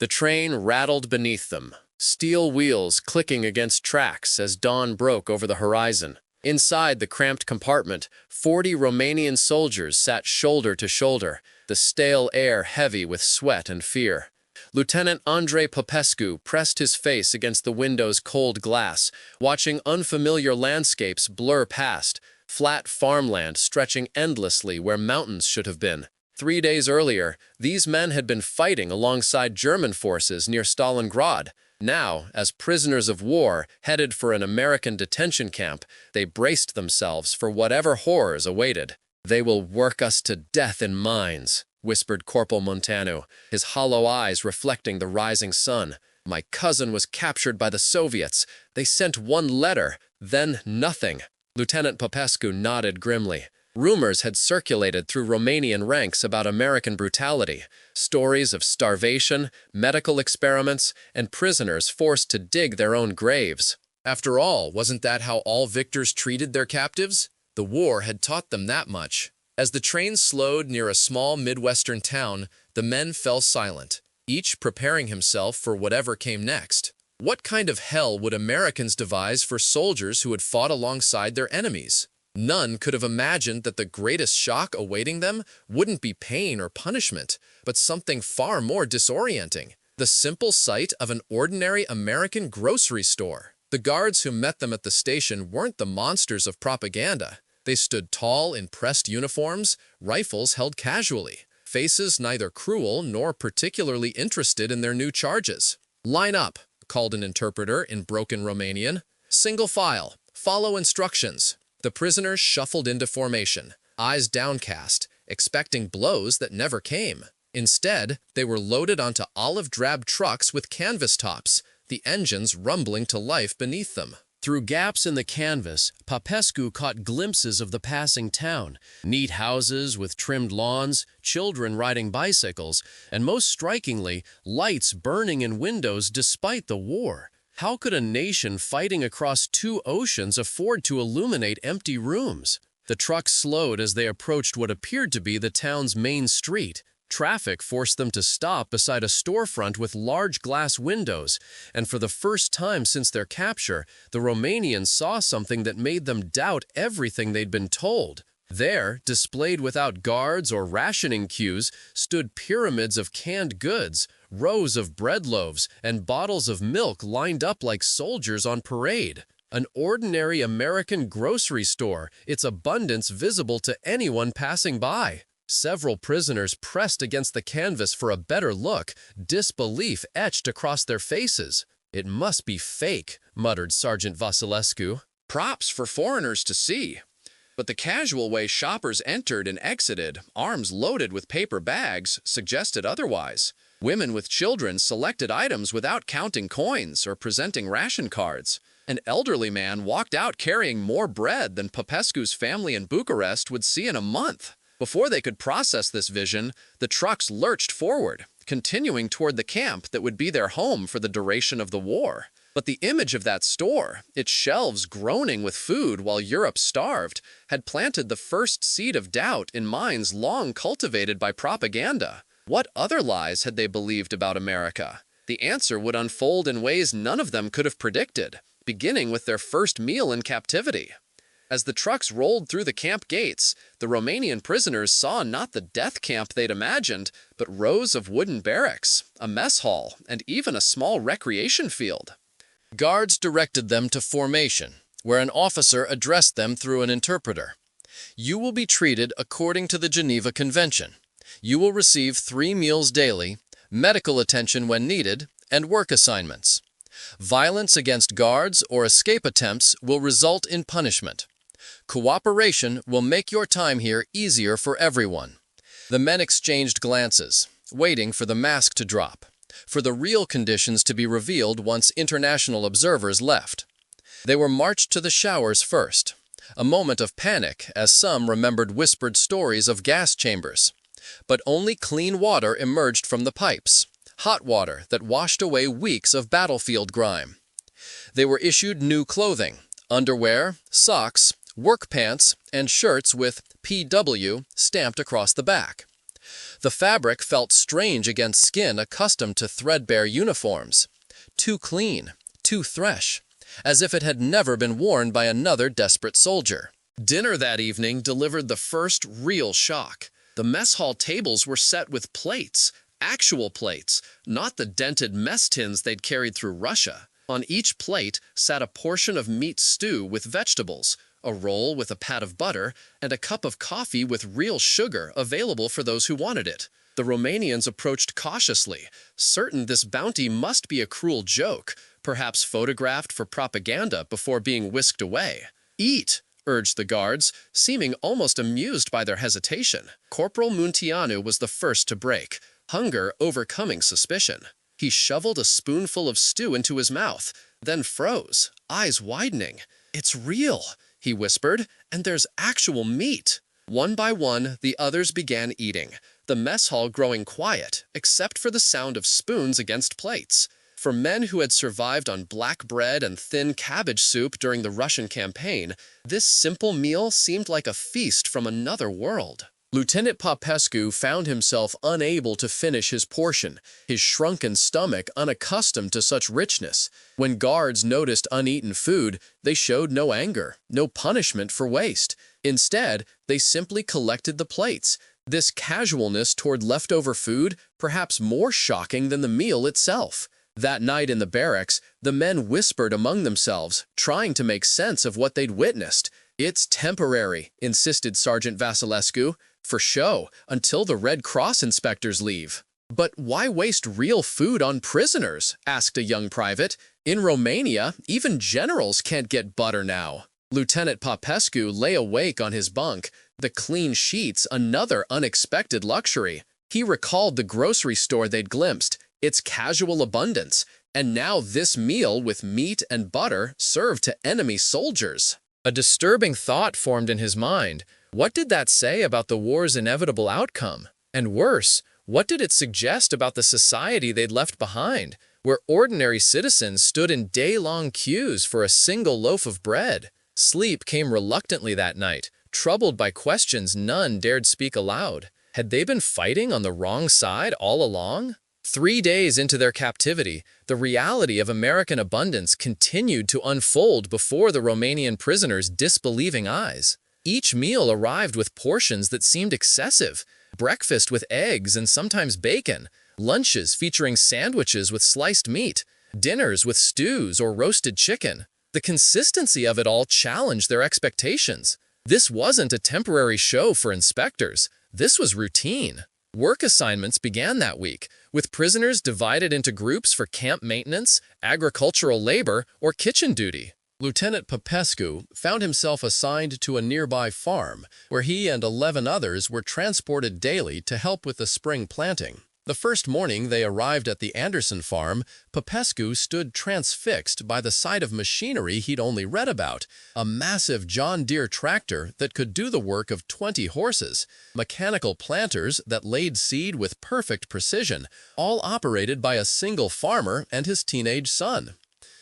The train rattled beneath them, steel wheels clicking against tracks as dawn broke over the horizon. Inside the cramped compartment, 40 Romanian soldiers sat shoulder to shoulder, the stale air heavy with sweat and fear. Lieutenant Andrei Popescu pressed his face against the window's cold glass, watching unfamiliar landscapes blur past, flat farmland stretching endlessly where mountains should have been. 3 days earlier, these men had been fighting alongside German forces near Stalingrad. Now, as prisoners of war headed for an American detention camp, they braced themselves for whatever horrors awaited. "They will work us to death in mines," whispered Corporal Montanu, his hollow eyes reflecting the rising sun. "My cousin was captured by the Soviets. They sent one letter, then nothing." Lieutenant Popescu nodded grimly. Rumors had circulated through Romanian ranks about American brutality, stories of starvation, medical experiments, and prisoners forced to dig their own graves. After all, wasn't that how all victors treated their captives? The war had taught them that much. As the train slowed near a small Midwestern town, the men fell silent, each preparing himself for whatever came next. What kind of hell would Americans devise for soldiers who had fought alongside their enemies? None could have imagined that the greatest shock awaiting them wouldn't be pain or punishment, but something far more disorienting: the simple sight of an ordinary American grocery store. The guards who met them at the station weren't the monsters of propaganda. They stood tall in pressed uniforms, rifles held casually, faces neither cruel nor particularly interested in their new charges. "Line up," called an interpreter in broken Romanian. "Single file. Follow instructions." The prisoners shuffled into formation, eyes downcast, expecting blows that never came. Instead, they were loaded onto olive-drab trucks with canvas tops, the engines rumbling to life beneath them. Through gaps in the canvas, Popescu caught glimpses of the passing town: neat houses with trimmed lawns, children riding bicycles, and most strikingly, lights burning in windows despite the war. How could a nation fighting across 2 oceans afford to illuminate empty rooms? The trucks slowed as they approached what appeared to be the town's main street. Traffic forced them to stop beside a storefront with large glass windows, and for the first time since their capture, the Romanians saw something that made them doubt everything they'd been told. There, displayed without guards or rationing queues, stood pyramids of canned goods, rows of bread loaves, and bottles of milk lined up like soldiers on parade. An ordinary American grocery store, its abundance visible to anyone passing by. Several prisoners pressed against the canvas for a better look, disbelief etched across their faces. "It must be fake," muttered Sergeant Vasilescu. "Props for foreigners to see." But the casual way shoppers entered and exited, arms loaded with paper bags, suggested otherwise. Women with children selected items without counting coins or presenting ration cards. An elderly man walked out carrying more bread than Popescu's family in Bucharest would see in a month. Before they could process this vision, the trucks lurched forward, continuing toward the camp that would be their home for the duration of the war. But the image of that store, its shelves groaning with food while Europe starved, had planted the first seed of doubt in minds long cultivated by propaganda. What other lies had they believed about America? The answer would unfold in ways none of them could have predicted, beginning with their first meal in captivity. As the trucks rolled through the camp gates, the Romanian prisoners saw not the death camp they'd imagined, but rows of wooden barracks, a mess hall, and even a small recreation field. Guards directed them to formation, where an officer addressed them through an interpreter. "You will be treated according to the Geneva Convention. You will receive 3 meals daily, medical attention when needed, and work assignments. Violence against guards or escape attempts will result in punishment. Cooperation will make your time here easier for everyone." The men exchanged glances, waiting for the mask to drop, for the real conditions to be revealed once international observers left. They were marched to the showers first, a moment of panic as some remembered whispered stories of gas chambers. But only clean water emerged from the pipes, hot water that washed away weeks of battlefield grime. They were issued new clothing: underwear, socks, work pants, and shirts with PW stamped across the back. The fabric felt strange against skin accustomed to threadbare uniforms. Too clean, too fresh, as if it had never been worn by another desperate soldier. Dinner that evening delivered the first real shock. The mess hall tables were set with plates, actual plates, not the dented mess tins they'd carried through Russia. On each plate sat a portion of meat stew with vegetables, a roll with a pat of butter, and a cup of coffee with real sugar available for those who wanted it. The Romanians approached cautiously, certain this bounty must be a cruel joke, perhaps photographed for propaganda before being whisked away. "Eat," urged the guards, seeming almost amused by their hesitation. Corporal Munteanu was the first to break, hunger overcoming suspicion. He shoveled a spoonful of stew into his mouth, then froze, eyes widening. "It's real," he whispered, "and there's actual meat." One by one, the others began eating, the mess hall growing quiet, except for the sound of spoons against plates. For men who had survived on black bread and thin cabbage soup during the Russian campaign, this simple meal seemed like a feast from another world. Lieutenant Popescu found himself unable to finish his portion, his shrunken stomach unaccustomed to such richness. When guards noticed uneaten food, they showed no anger, no punishment for waste. Instead, they simply collected the plates. This casualness toward leftover food, perhaps more shocking than the meal itself. That night in the barracks, the men whispered among themselves, trying to make sense of what they'd witnessed. "It's temporary," insisted Sergeant Vasilescu. "For show, until the Red Cross inspectors leave." "But why waste real food on prisoners?" asked a young private. "In Romania, even generals can't get butter now." Lieutenant Popescu lay awake on his bunk, the clean sheets another unexpected luxury. He recalled the grocery store they'd glimpsed, its casual abundance, and now this meal with meat and butter served to enemy soldiers. A disturbing thought formed in his mind. What did that say about the war's inevitable outcome? And worse, what did it suggest about the society they'd left behind, where ordinary citizens stood in day-long queues for a single loaf of bread? Sleep came reluctantly that night, troubled by questions none dared speak aloud. Had they been fighting on the wrong side all along? 3 days into their captivity, the reality of American abundance continued to unfold before the Romanian prisoners' disbelieving eyes. Each meal arrived with portions that seemed excessive, breakfast with eggs and sometimes bacon, lunches featuring sandwiches with sliced meat, dinners with stews or roasted chicken. The consistency of it all challenged their expectations. This wasn't a temporary show for inspectors. This was routine. Work assignments began that week, with prisoners divided into groups for camp maintenance, agricultural labor, or kitchen duty. Lieutenant Popescu found himself assigned to a nearby farm, where he and 11 others were transported daily to help with the spring planting. The first morning they arrived at the Anderson farm, Popescu stood transfixed by the sight of machinery he'd only read about, a massive John Deere tractor that could do the work of 20 horses, mechanical planters that laid seed with perfect precision, all operated by a single farmer and his teenage son.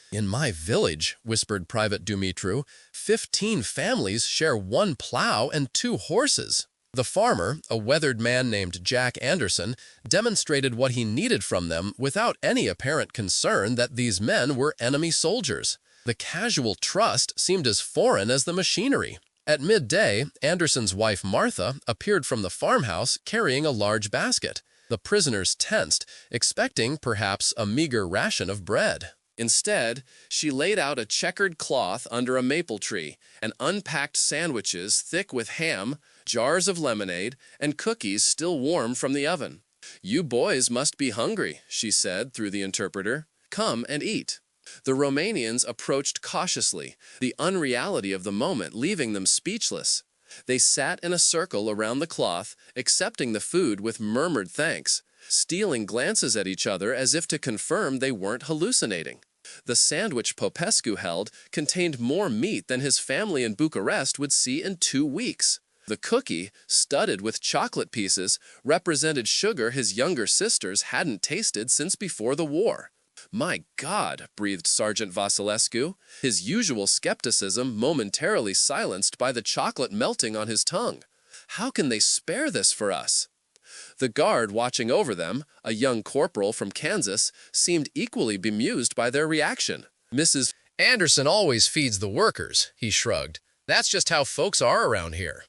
"In my village," whispered Private Dumitru, 15 families share one plow and 2 horses. The farmer, a weathered man named Jack Anderson, demonstrated what he needed from them without any apparent concern that these men were enemy soldiers. The casual trust seemed as foreign as the machinery. At midday, Anderson's wife Martha appeared from the farmhouse carrying a large basket. The prisoners tensed, expecting perhaps a meager ration of bread. Instead, she laid out a checkered cloth under a maple tree and unpacked sandwiches thick with ham, jars of lemonade, and cookies still warm from the oven. "You boys must be hungry," she said through the interpreter. "Come and eat." The Romanians approached cautiously, the unreality of the moment leaving them speechless. They sat in a circle around the cloth, accepting the food with murmured thanks, stealing glances at each other as if to confirm they weren't hallucinating. The sandwich Popescu held contained more meat than his family in Bucharest would see in 2 weeks. The cookie, studded with chocolate pieces, represented sugar his younger sisters hadn't tasted since before the war. "My God," breathed Sergeant Vasilescu, his usual skepticism momentarily silenced by the chocolate melting on his tongue. "How can they spare this for us?" The guard watching over them, a young corporal from Kansas, seemed equally bemused by their reaction. Mrs. Anderson always feeds the workers, he shrugged. That's just how folks are around here.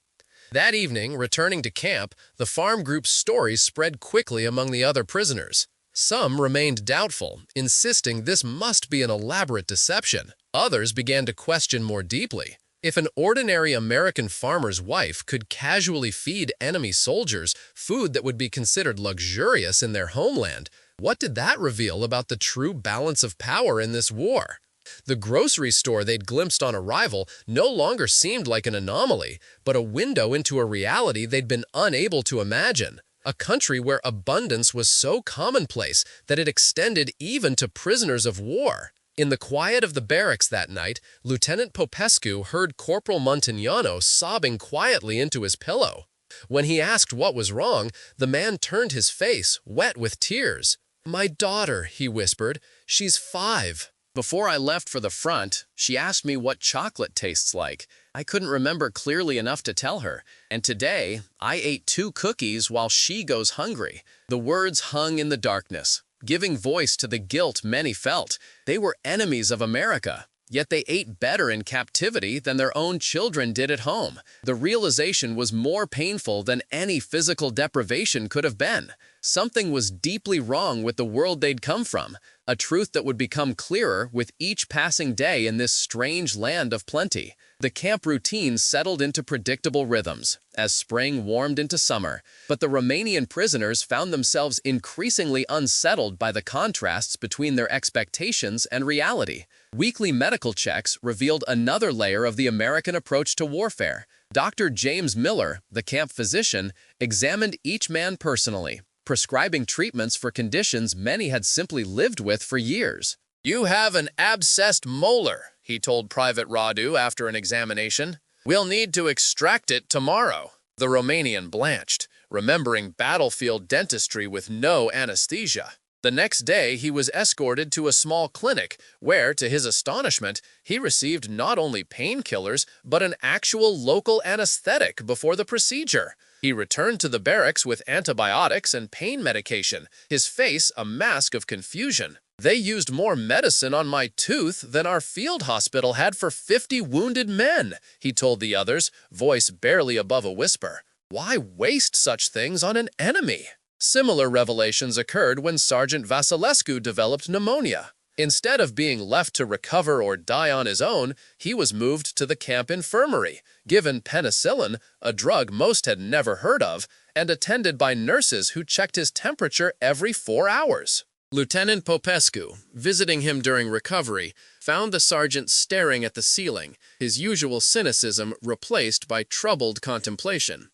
That evening, returning to camp, the farm group's stories spread quickly among the other prisoners. Some remained doubtful, insisting this must be an elaborate deception. Others began to question more deeply. If an ordinary American farmer's wife could casually feed enemy soldiers food that would be considered luxurious in their homeland, what did that reveal about the true balance of power in this war? The grocery store they'd glimpsed on arrival no longer seemed like an anomaly, but a window into a reality they'd been unable to imagine. A country where abundance was so commonplace that it extended even to prisoners of war. In the quiet of the barracks that night, Lieutenant Popescu heard Corporal Montagnano sobbing quietly into his pillow. When he asked what was wrong, the man turned his face, wet with tears. "My daughter," he whispered. "She's 5. Before I left for the front, she asked me what chocolate tastes like. I couldn't remember clearly enough to tell her, and today I ate 2 cookies while she goes hungry." The words hung in the darkness, giving voice to the guilt many felt. They were enemies of America, yet they ate better in captivity than their own children did at home. The realization was more painful than any physical deprivation could have been. Something was deeply wrong with the world they'd come from, a truth that would become clearer with each passing day in this strange land of plenty. The camp routines settled into predictable rhythms as spring warmed into summer, but the Romanian prisoners found themselves increasingly unsettled by the contrasts between their expectations and reality. Weekly medical checks revealed another layer of the American approach to warfare. Dr. James Miller, the camp physician, examined each man personally, prescribing treatments for conditions many had simply lived with for years. "You have an abscessed molar," he told Private Radu after an examination. "We'll need to extract it tomorrow." The Romanian blanched, remembering battlefield dentistry with no anesthesia. The next day, he was escorted to a small clinic where, to his astonishment, he received not only painkillers but an actual local anesthetic before the procedure. He returned to the barracks with antibiotics and pain medication, his face a mask of confusion. "They used more medicine on my tooth than our field hospital had for 50 wounded men," he told the others, voice barely above a whisper. Why waste such things on an enemy? Similar revelations occurred when Sergeant Vasilescu developed pneumonia. Instead of being left to recover or die on his own, he was moved to the camp infirmary, given penicillin, a drug most had never heard of, and attended by nurses who checked his temperature every 4 hours. Lieutenant Popescu, visiting him during recovery, found the sergeant staring at the ceiling, his usual cynicism replaced by troubled contemplation.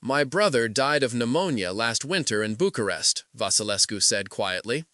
"My brother died of pneumonia last winter in Bucharest," Vasilescu said quietly.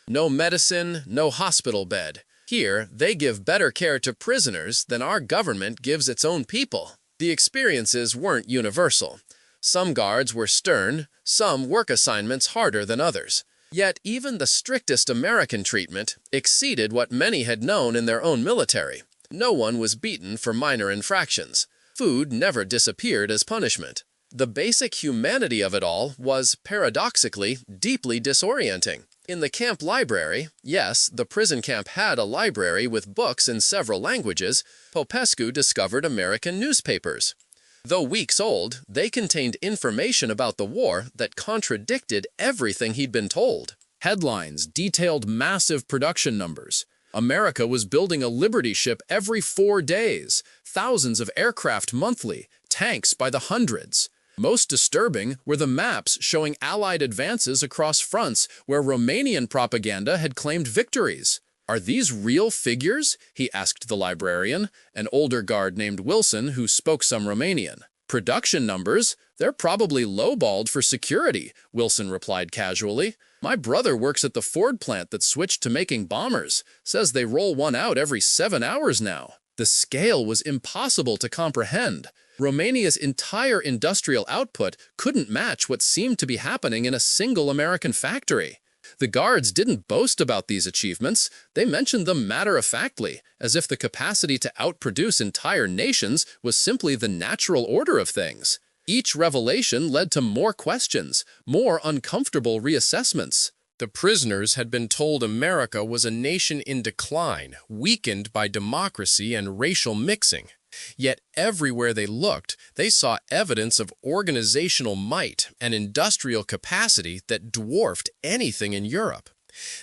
"No medicine, no hospital bed. Here, they give better care to prisoners than our government gives its own people." The experiences weren't universal. Some guards were stern, some work assignments harder than others. Yet even the strictest American treatment exceeded what many had known in their own military. No one was beaten for minor infractions. Food never disappeared as punishment. The basic humanity of it all was, paradoxically, deeply disorienting. In the camp library, yes, the prison camp had a library with books in several languages, Popescu discovered American newspapers. Though weeks old, they contained information about the war that contradicted everything he'd been told. Headlines detailed massive production numbers. America was building a Liberty ship every 4 days, thousands of aircraft monthly, tanks by the hundreds. Most disturbing were the maps showing Allied advances across fronts where Romanian propaganda had claimed victories. "Are these real figures?" he asked the librarian, an older guard named Wilson who spoke some Romanian. "Production numbers? They're probably lowballed for security," Wilson replied casually. "My brother works at the Ford plant that switched to making bombers. Says they roll one out every 7 hours now." The scale was impossible to comprehend. Romania's entire industrial output couldn't match what seemed to be happening in a single American factory. The guards didn't boast about these achievements. They mentioned them matter-of-factly, as if the capacity to outproduce entire nations was simply the natural order of things. Each revelation led to more questions, more uncomfortable reassessments. The prisoners had been told America was a nation in decline, weakened by democracy and racial mixing. Yet everywhere they looked, they saw evidence of organizational might and industrial capacity that dwarfed anything in Europe.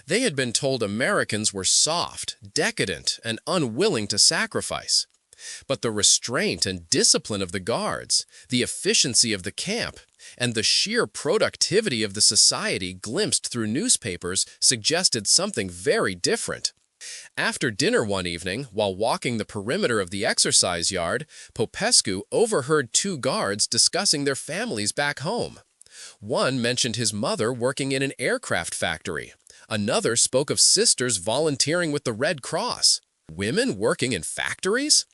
They had been told Americans were soft, decadent, and unwilling to sacrifice. But the restraint and discipline of the guards, the efficiency of the camp, and the sheer productivity of the society glimpsed through newspapers suggested something very different. After dinner one evening, while walking the perimeter of the exercise yard, Popescu overheard two guards discussing their families back home. One mentioned his mother working in an aircraft factory. Another spoke of sisters volunteering with the Red Cross. Women working in factories?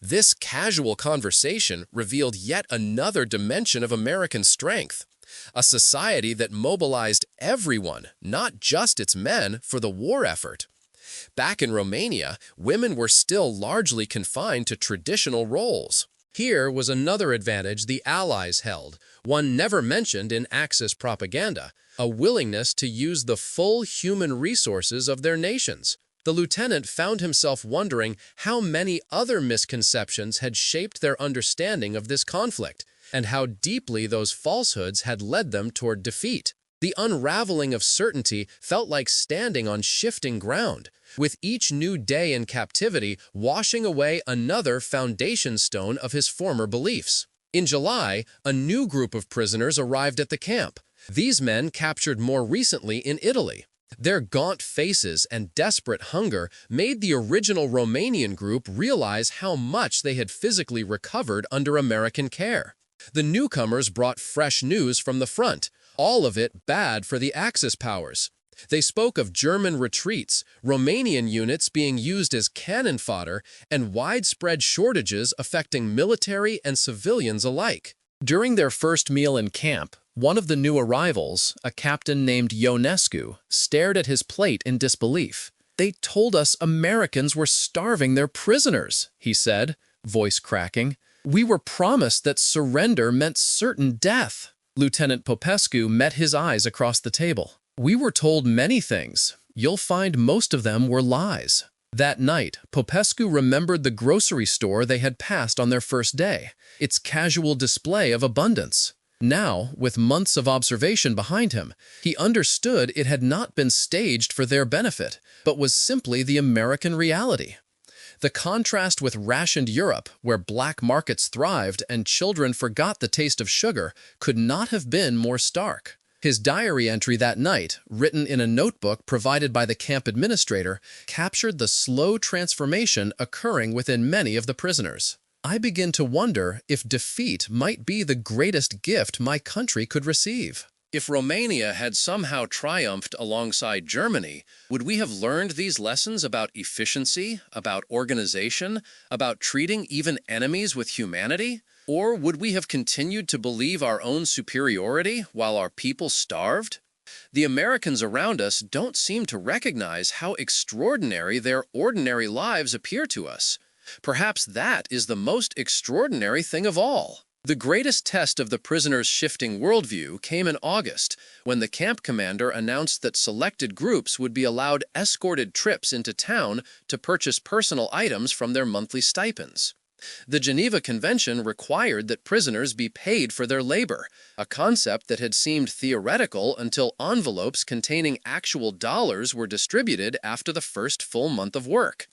This casual conversation revealed yet another dimension of American strength. A society that mobilized everyone, not just its men, for the war effort. Back in Romania, women were still largely confined to traditional roles. Here was another advantage the Allies held, one never mentioned in Axis propaganda, a willingness to use the full human resources of their nations. The lieutenant found himself wondering how many other misconceptions had shaped their understanding of this conflict, and how deeply those falsehoods had led them toward defeat. The unraveling of certainty felt like standing on shifting ground, with each new day in captivity washing away another foundation stone of his former beliefs. In July, a new group of prisoners arrived at the camp. These men captured more recently in Italy. Their gaunt faces and desperate hunger made the original Romanian group realize how much they had physically recovered under American care. The newcomers brought fresh news from the front, all of it bad for the Axis powers. They spoke of German retreats, Romanian units being used as cannon fodder, and widespread shortages affecting military and civilians alike. During their first meal in camp, one of the new arrivals, a captain named Ionescu, stared at his plate in disbelief. "They told us Americans were starving their prisoners," he said, voice cracking. "We were promised that surrender meant certain death." Lieutenant Popescu met his eyes across the table. "We were told many things. You'll find most of them were lies." That night, Popescu remembered the grocery store they had passed on their first day, its casual display of abundance. Now, with months of observation behind him, he understood it had not been staged for their benefit, but was simply the American reality. The contrast with rationed Europe, where black markets thrived and children forgot the taste of sugar, could not have been more stark. His diary entry that night, written in a notebook provided by the camp administrator, captured the slow transformation occurring within many of the prisoners. "I begin to wonder if defeat might be the greatest gift my country could receive." If Romania had somehow triumphed alongside Germany, would we have learned these lessons about efficiency, about organization, about treating even enemies with humanity? Or would we have continued to believe our own superiority while our people starved? The Americans around us don't seem to recognize how extraordinary their ordinary lives appear to us. Perhaps that is the most extraordinary thing of all. The greatest test of the prisoners' shifting worldview came in August, when the camp commander announced that selected groups would be allowed escorted trips into town to purchase personal items from their monthly stipends. The Geneva Convention required that prisoners be paid for their labor, a concept that had seemed theoretical until envelopes containing actual dollars were distributed after the first full month of work.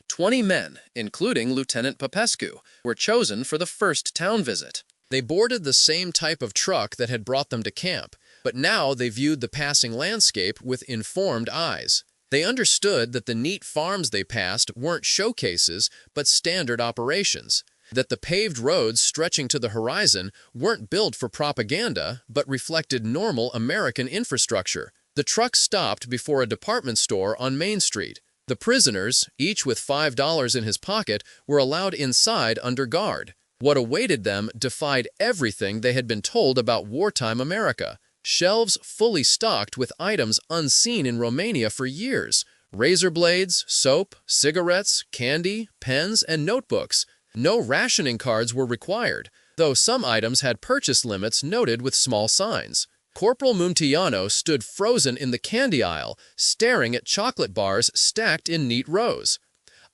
20 men, including Lieutenant Popescu, were chosen for the first town visit. They boarded the same type of truck that had brought them to camp, but now they viewed the passing landscape with informed eyes. They understood that the neat farms they passed weren't showcases, but standard operations, that the paved roads stretching to the horizon weren't built for propaganda, but reflected normal American infrastructure. The truck stopped before a department store on Main Street. The prisoners, each with $5 in his pocket, were allowed inside under guard. What awaited them defied everything they had been told about wartime America. Shelves fully stocked with items unseen in Romania for years. Razor blades, soap, cigarettes, candy, pens, and notebooks. No rationing cards were required. though some items had purchase limits noted with small signs. Corporal Muntiano stood frozen in the candy aisle, staring at chocolate bars stacked in neat rows.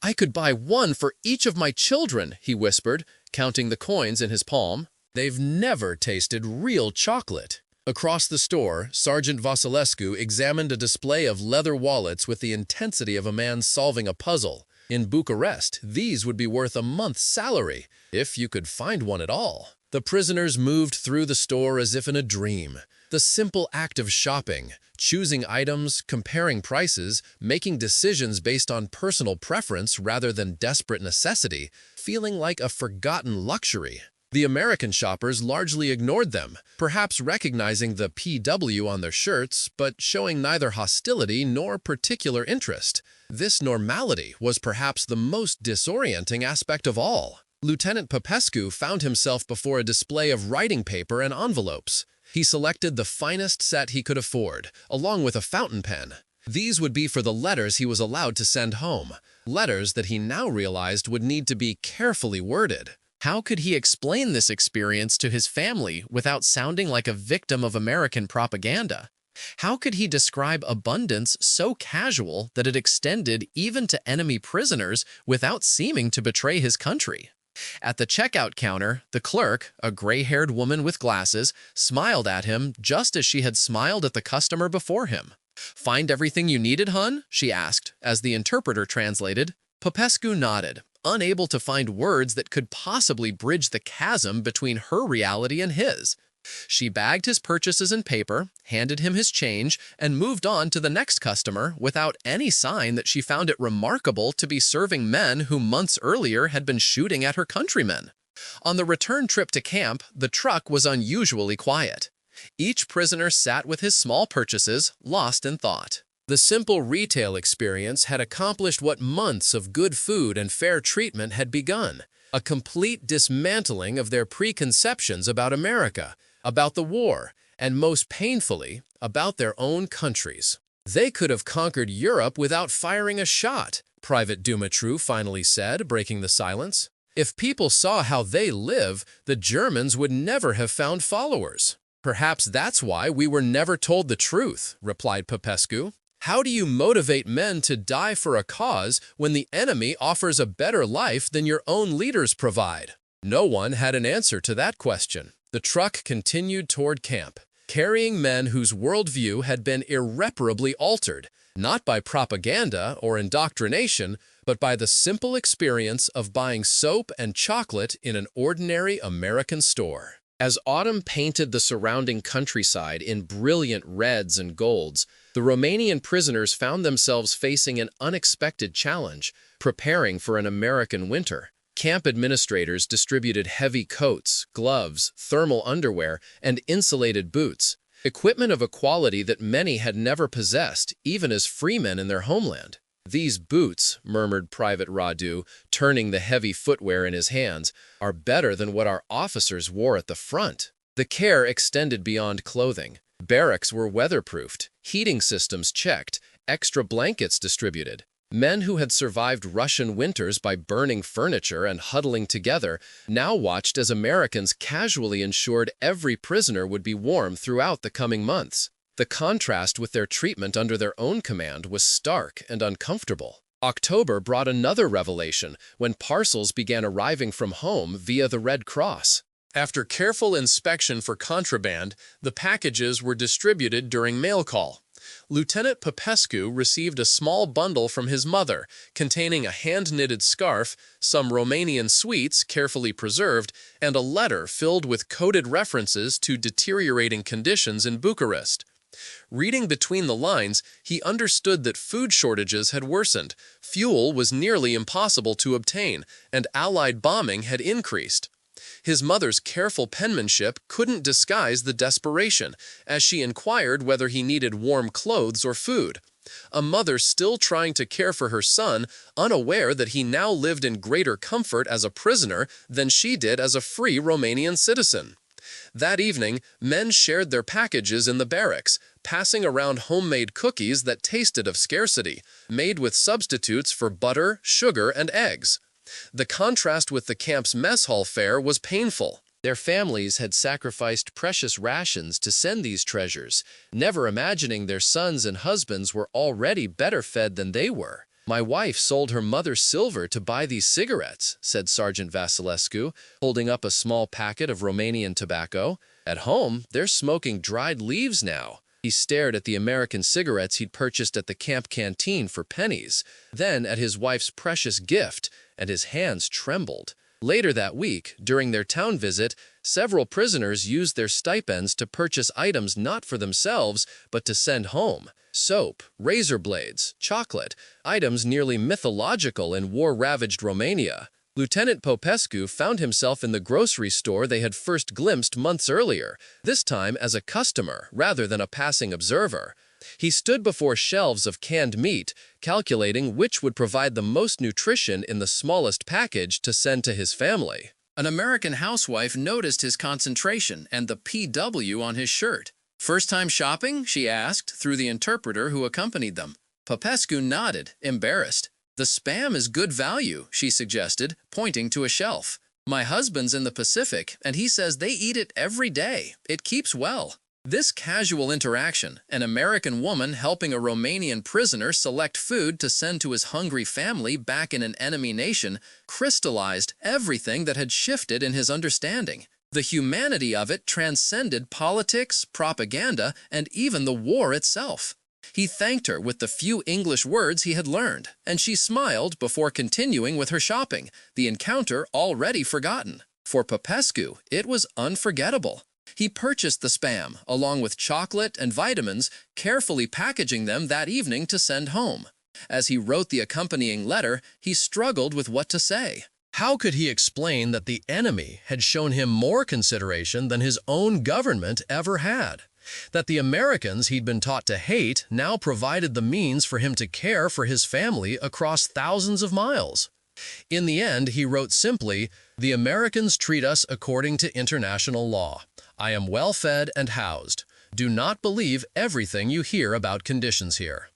"I could buy one for each of my children," he whispered, counting the coins in his palm. "They've never tasted real chocolate." Across the store, Sergeant Vasilescu examined a display of leather wallets with the intensity of a man solving a puzzle. In Bucharest, these would be worth a month's salary, if you could find one at all. The prisoners moved through the store as if in a dream. The simple act of shopping, choosing items, comparing prices, making decisions based on personal preference rather than desperate necessity, feeling like a forgotten luxury. The American shoppers largely ignored them, perhaps recognizing the PW on their shirts, but showing neither hostility nor particular interest. This normality was perhaps the most disorienting aspect of all. Lieutenant Popescu found himself before a display of writing paper and envelopes. He selected the finest set he could afford, along with a fountain pen. These would be for the letters he was allowed to send home, letters that he now realized would need to be carefully worded. How could he explain this experience to his family without sounding like a victim of American propaganda? How could he describe abundance so casual that it extended even to enemy prisoners without seeming to betray his country? At the checkout counter, the clerk, a gray-haired woman with glasses, smiled at him just as she had smiled at the customer before him. "Find everything you needed, hun?" she asked, as the interpreter translated. Popescu nodded, unable to find words that could possibly bridge the chasm between her reality and his. She bagged his purchases in paper, handed him his change, and moved on to the next customer without any sign that she found it remarkable to be serving men who months earlier had been shooting at her countrymen. On the return trip to camp, the truck was unusually quiet. Each prisoner sat with his small purchases, lost in thought. The simple retail experience had accomplished what months of good food and fair treatment had begun: a complete dismantling of their preconceptions about America, about the war, and most painfully, about their own countries. "They could have conquered Europe without firing a shot," Private Dumitru finally said, breaking the silence. "If people saw how they live, the Germans would never have found followers." "Perhaps that's why we were never told the truth," replied Popescu. "How do you motivate men to die for a cause when the enemy offers a better life than your own leaders provide?" No one had an answer to that question. The truck continued toward camp, carrying men whose worldview had been irreparably altered, not by propaganda or indoctrination, but by the simple experience of buying soap and chocolate in an ordinary American store. As autumn painted the surrounding countryside in brilliant reds and golds, the Romanian prisoners found themselves facing an unexpected challenge, preparing for an American winter. Camp administrators distributed heavy coats, gloves, thermal underwear, and insulated boots, equipment of a quality that many had never possessed, even as freemen in their homeland. "These boots," murmured Private Radu, turning the heavy footwear in his hands, "are better than what our officers wore at the front." The care extended beyond clothing. Barracks were weatherproofed, heating systems checked, extra blankets distributed. Men who had survived Russian winters by burning furniture and huddling together now watched as Americans casually ensured every prisoner would be warm throughout the coming months. The contrast with their treatment under their own command was stark and uncomfortable. October brought another revelation when parcels began arriving from home via the Red Cross. After careful inspection for contraband, the packages were distributed during mail call. Lieutenant Popescu received a small bundle from his mother, containing a hand-knitted scarf, some Romanian sweets carefully preserved, and a letter filled with coded references to deteriorating conditions in Bucharest. Reading between the lines, he understood that food shortages had worsened, fuel was nearly impossible to obtain, and Allied bombing had increased. His mother's careful penmanship couldn't disguise the desperation, as she inquired whether he needed warm clothes or food. A mother still trying to care for her son, unaware that he now lived in greater comfort as a prisoner than she did as a free Romanian citizen. That evening, men shared their packages in the barracks, passing around homemade cookies that tasted of scarcity, made with substitutes for butter, sugar, and eggs. The contrast with the camp's mess hall fare was painful. Their families had sacrificed precious rations to send these treasures, never imagining their sons and husbands were already better fed than they were. "My wife sold her mother's silver to buy these cigarettes," said Sergeant Vasilescu, holding up a small packet of Romanian tobacco. "At home, they're smoking dried leaves now." He stared at the American cigarettes he'd purchased at the camp canteen for pennies, then at his wife's precious gift, and his hands trembled. Later that week, during their town visit, several prisoners used their stipends to purchase items not for themselves, but to send home. Soap, razor blades, chocolate, items nearly mythological in war-ravaged Romania. Lieutenant Popescu found himself in the grocery store they had first glimpsed months earlier, this time as a customer rather than a passing observer. He stood before shelves of canned meat, calculating which would provide the most nutrition in the smallest package to send to his family. An American housewife noticed his concentration and the PW on his shirt. "First time shopping?" she asked, through the interpreter who accompanied them. Popescu nodded, embarrassed. "The Spam is good value," she suggested, pointing to a shelf. "My husband's in the Pacific, and he says they eat it every day. It keeps well." This casual interaction, an American woman helping a Romanian prisoner select food to send to his hungry family back in an enemy nation, crystallized everything that had shifted in his understanding. The humanity of it transcended politics, propaganda, and even the war itself. He thanked her with the few English words he had learned, and she smiled before continuing with her shopping, the encounter already forgotten. For Popescu, it was unforgettable. He purchased the Spam, along with chocolate and vitamins, carefully packaging them that evening to send home. As he wrote the accompanying letter, he struggled with what to say. How could he explain that the enemy had shown him more consideration than his own government ever had? That the Americans he'd been taught to hate now provided the means for him to care for his family across thousands of miles? In the end, he wrote simply, "The Americans treat us according to international law. I am well fed and housed. Do not believe everything you hear about conditions here."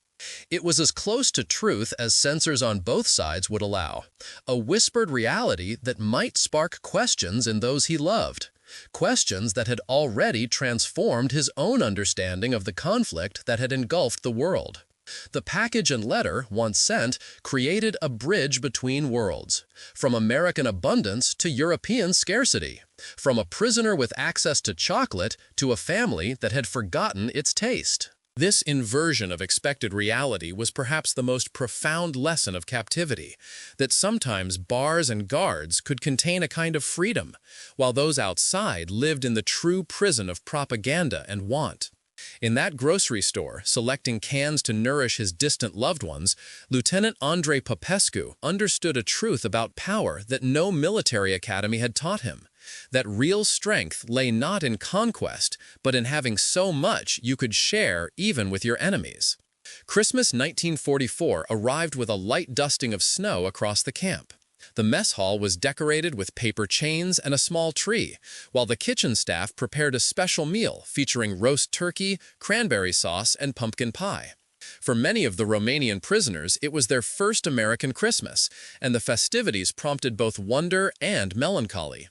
It was as close to truth as censors on both sides would allow, a whispered reality that might spark questions in those he loved, questions that had already transformed his own understanding of the conflict that had engulfed the world. The package and letter, once sent, created a bridge between worlds, from American abundance to European scarcity, from a prisoner with access to chocolate to a family that had forgotten its taste. This inversion of expected reality was perhaps the most profound lesson of captivity, that sometimes bars and guards could contain a kind of freedom, while those outside lived in the true prison of propaganda and want. In that grocery store, selecting cans to nourish his distant loved ones, Lieutenant Andrei Popescu understood a truth about power that no military academy had taught him, that real strength lay not in conquest, but in having so much you could share even with your enemies. Christmas 1944 arrived with a light dusting of snow across the camp. The mess hall was decorated with paper chains and a small tree, while the kitchen staff prepared a special meal featuring roast turkey, cranberry sauce, and pumpkin pie. For many of the Romanian prisoners, it was their first American Christmas, and the festivities prompted both wonder and melancholy.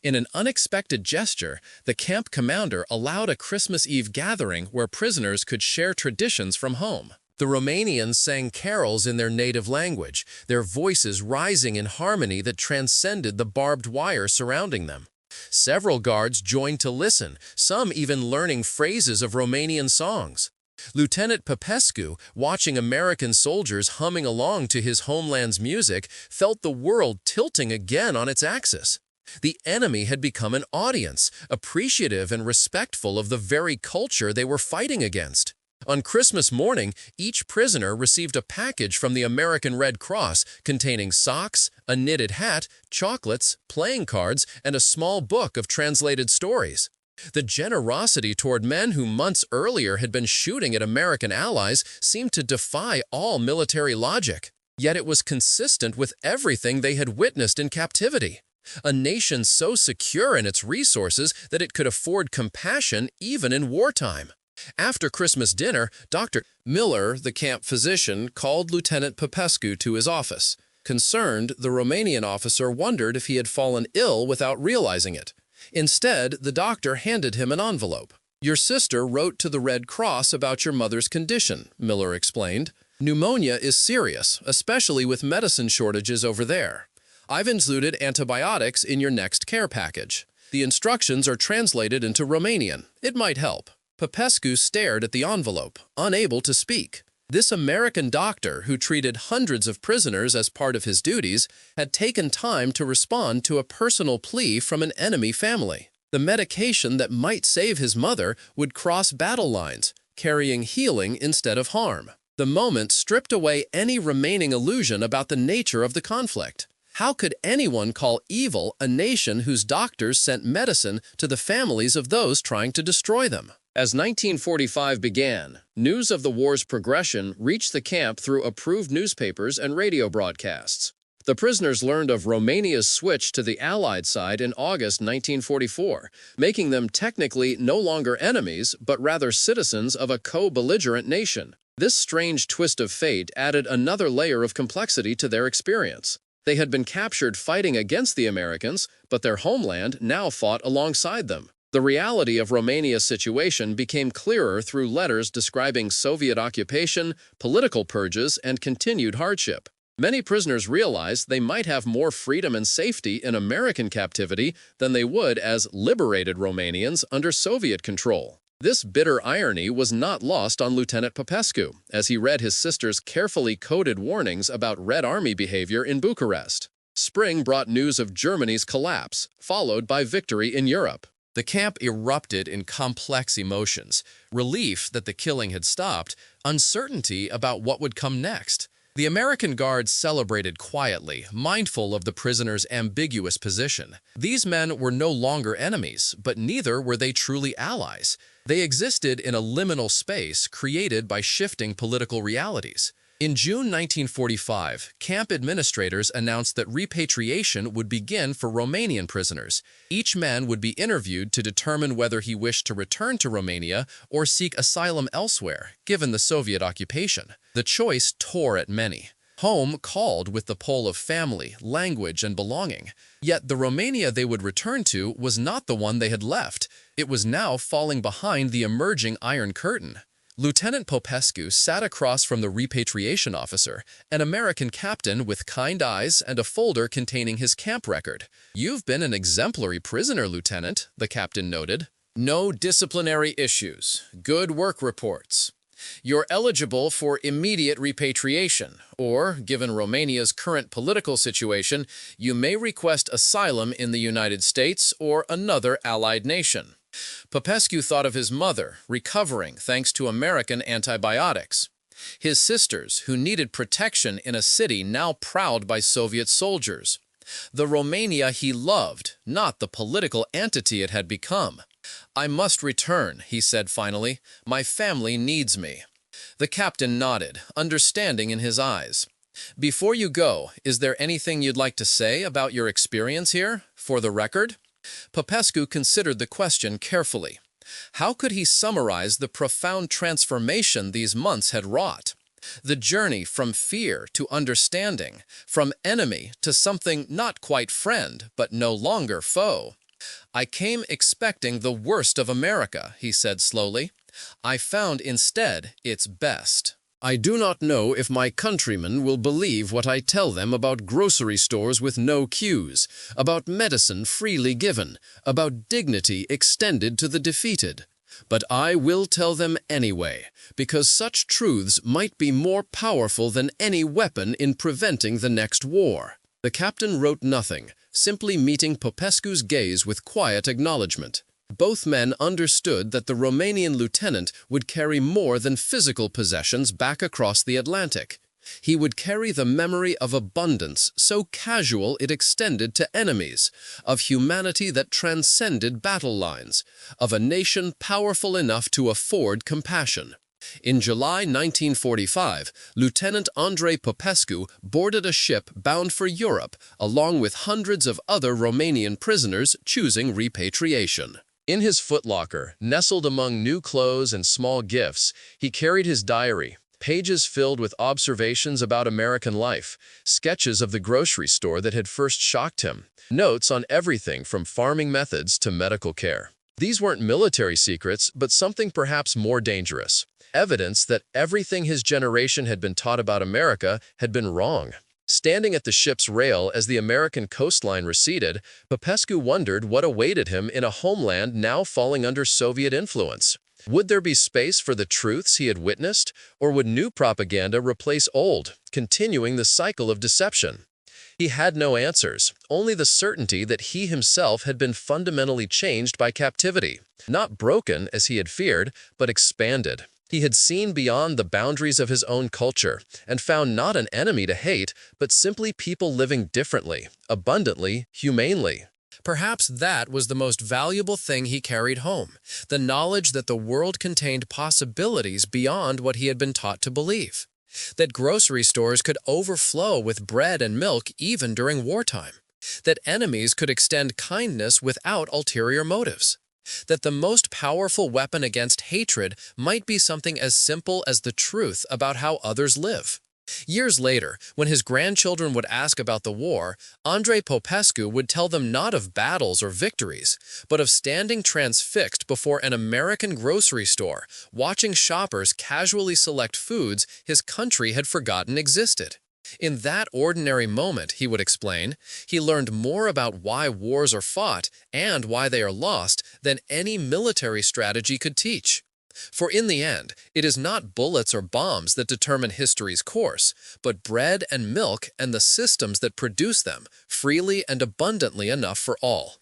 In an unexpected gesture, the camp commander allowed a Christmas Eve gathering where prisoners could share traditions from home. The Romanians sang carols in their native language, their voices rising in harmony that transcended the barbed wire surrounding them. Several guards joined to listen, some even learning phrases of Romanian songs. Lieutenant Popescu, watching American soldiers humming along to his homeland's music, felt the world tilting again on its axis. The enemy had become an audience, appreciative and respectful of the very culture they were fighting against. On Christmas morning, each prisoner received a package from the American Red Cross containing socks, a knitted hat, chocolates, playing cards, and a small book of translated stories. The generosity toward men who months earlier had been shooting at American allies seemed to defy all military logic. Yet it was consistent with everything they had witnessed in captivity. A nation so secure in its resources that it could afford compassion even in wartime. After Christmas dinner, Dr. Miller, the camp physician, called Lieutenant Popescu to his office. Concerned, the Romanian officer wondered if he had fallen ill without realizing it. Instead, the doctor handed him an envelope. "Your sister wrote to the Red Cross about your mother's condition," Miller explained. "Pneumonia is serious, especially with medicine shortages over there. I've included antibiotics in your next care package. The instructions are translated into Romanian. It might help." Popescu stared at the envelope, unable to speak. This American doctor, who treated hundreds of prisoners as part of his duties, had taken time to respond to a personal plea from an enemy family. The medication that might save his mother would cross battle lines, carrying healing instead of harm. The moment stripped away any remaining illusion about the nature of the conflict. How could anyone call evil a nation whose doctors sent medicine to the families of those trying to destroy them? As 1945 began, news of the war's progression reached the camp through approved newspapers and radio broadcasts. The prisoners learned of Romania's switch to the Allied side in August 1944, making them technically no longer enemies, but rather citizens of a co-belligerent nation. This strange twist of fate added another layer of complexity to their experience. They had been captured fighting against the Americans, but their homeland now fought alongside them. The reality of Romania's situation became clearer through letters describing Soviet occupation, political purges, and continued hardship. Many prisoners realized they might have more freedom and safety in American captivity than they would as liberated Romanians under Soviet control. This bitter irony was not lost on Lieutenant Popescu, as he read his sister's carefully coded warnings about Red Army behavior in Bucharest. Spring brought news of Germany's collapse, followed by victory in Europe. The camp erupted in complex emotions: relief that the killing had stopped, uncertainty about what would come next. The American guards celebrated quietly, mindful of the prisoners' ambiguous position. These men were no longer enemies, but neither were they truly allies. They existed in a liminal space created by shifting political realities. In June 1945, camp administrators announced that repatriation would begin for Romanian prisoners. Each man would be interviewed to determine whether he wished to return to Romania or seek asylum elsewhere, given the Soviet occupation. The choice tore at many. Home called with the pull of family, language, and belonging. Yet the Romania they would return to was not the one they had left. It was now falling behind the emerging Iron Curtain. Lieutenant Popescu sat across from the repatriation officer, an American captain with kind eyes and a folder containing his camp record. "You've been an exemplary prisoner, Lieutenant," the captain noted. No disciplinary issues. Good work reports. You're eligible for immediate repatriation, or, given Romania's current political situation, you may request asylum in the United States or another allied nation. Popescu thought of his mother, recovering thanks to American antibiotics. His sisters, who needed protection in a city now prowled by Soviet soldiers. The Romania he loved, not the political entity it had become. "I must return," he said finally. "My family needs me." The captain nodded, understanding in his eyes. "Before you go, is there anything you'd like to say about your experience here, for the record?" Popescu considered the question carefully. How could he summarize the profound transformation these months had wrought? The journey from fear to understanding, from enemy to something not quite friend, but no longer foe. "I came expecting the worst of America," he said slowly. "I found instead its best. I do not know if my countrymen will believe what I tell them about grocery stores with no queues, about medicine freely given, about dignity extended to the defeated. But I will tell them anyway, because such truths might be more powerful than any weapon in preventing the next war." The captain wrote nothing, simply meeting Popescu's gaze with quiet acknowledgement. Both men understood that the Romanian lieutenant would carry more than physical possessions back across the Atlantic. He would carry the memory of abundance so casual it extended to enemies, of humanity that transcended battle lines, of a nation powerful enough to afford compassion. In July 1945, Lieutenant Andrei Popescu boarded a ship bound for Europe, along with hundreds of other Romanian prisoners choosing repatriation. In his footlocker, nestled among new clothes and small gifts, he carried his diary, Pages filled with observations about American life, sketches of the grocery store that had first shocked him, notes on everything from farming methods to medical care. These weren't military secrets, but something perhaps more dangerous. Evidence that everything his generation had been taught about America had been wrong. Standing at the ship's rail as the American coastline receded, Popescu wondered what awaited him in a homeland now falling under Soviet influence. Would there be space for the truths he had witnessed, or would new propaganda replace old, continuing the cycle of deception? He had no answers, only the certainty that he himself had been fundamentally changed by captivity. Not broken, as he had feared, but expanded. He had seen beyond the boundaries of his own culture and found not an enemy to hate, but simply people living differently, abundantly, humanely. Perhaps that was the most valuable thing he carried home, the knowledge that the world contained possibilities beyond what he had been taught to believe. That grocery stores could overflow with bread and milk even during wartime. That enemies could extend kindness without ulterior motives. That the most powerful weapon against hatred might be something as simple as the truth about how others live. Years later, when his grandchildren would ask about the war, Andrei Popescu would tell them not of battles or victories, but of standing transfixed before an American grocery store, watching shoppers casually select foods his country had forgotten existed. In that ordinary moment, he would explain, he learned more about why wars are fought and why they are lost than any military strategy could teach. For in the end, it is not bullets or bombs that determine history's course, but bread and milk and the systems that produce them, freely and abundantly enough for all.